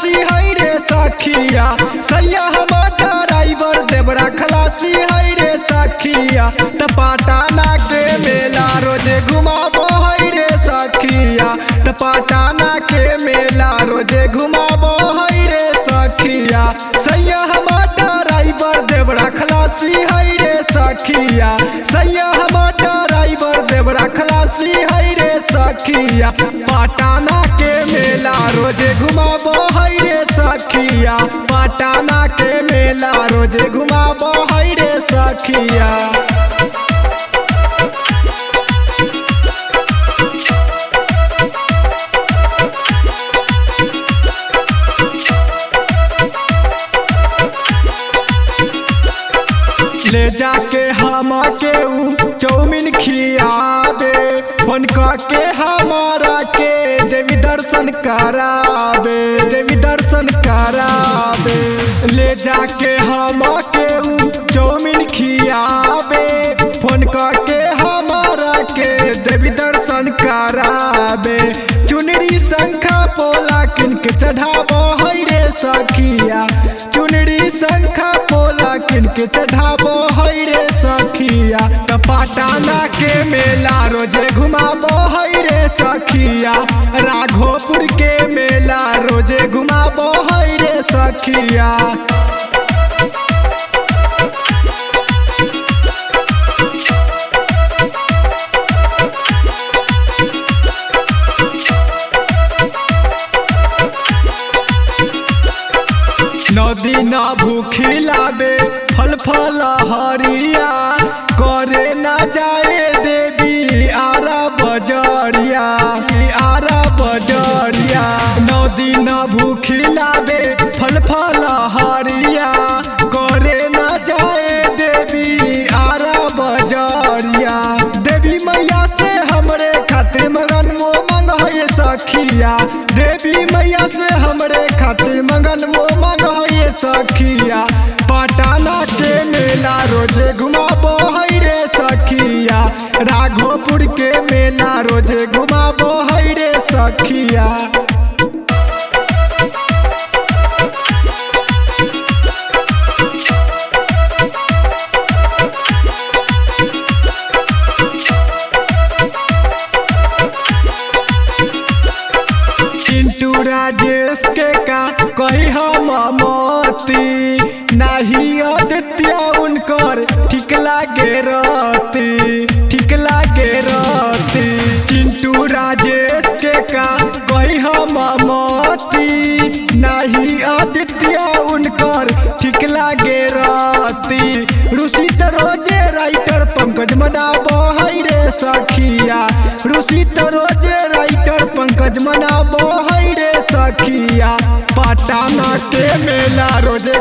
खलासी है रे सखिया, सैया हमर ड्राइवर देवरा खलासी है रे सखिया। त पटाना के मेला रोजे घुमाबो है रे सखिया, त पटाना के मेला रोजे घुमाबो है रे सखिया। सैया हमर ड्राइवर देवरा खलासी है रे सखिया, सैया हमर ड्राइवर देवरा खलासी है रे सखिया। पटाना के मेला रोजे घुमाबो है रे सखिया, पटाना के मेला रोजे घुमाबो है रे सखिया। ले जाके हम के चौमिन खियाबे, फोन के हमारा के देवी दर्शन कराबे, देवी दर्शन कराबे। ले जाके हम के चौमिन खियाबे, फोन के हमारा के देवी दर्शन कराबे। चुनरी शंखा पोला किनके चढ़ाबो है रे सखिया, चुनरी शंखा पोला किनके चढ़ाबो है रे सखिया। त पटाना के मेला रोजे घुमाबो है रे सखिया, राघोपुर के मेला रोजे घुमाबो है रे सखिया। नदी न भूखी लाबे फल फल हरिया, करे न जाए देवी आरा बजरिया, आरा बजरिया। नदी न भूखी लाबे फल फल हरिया, करे न जाए देवी आरा बजरिया। देवी मैया से हमरे खातिर मगन मो मंग है सखिया, देवी मैया से हमरे खातिर मगन मो मंग है सखिया। पटाना के मेला रोजे घुमाबो है रे सखिया, राघोपुर के मेला रोजे घुमाबो है रे सखिया। चिंटू राजेश के का कही हम मोती, नाही अदित्य उनकर ठीक लागे रहती, ठीक लागे रहती। चिंटू राजेश के का कही हम मोती, नाही अदित्य उनकर ठीक लागे रहती। रुसित रोजे राइटर पंकज मनाबो है रे सखिया, रुसित रोजे राइटर पंकज मनाबो है रे सखिया। पटाना के मेला रोजे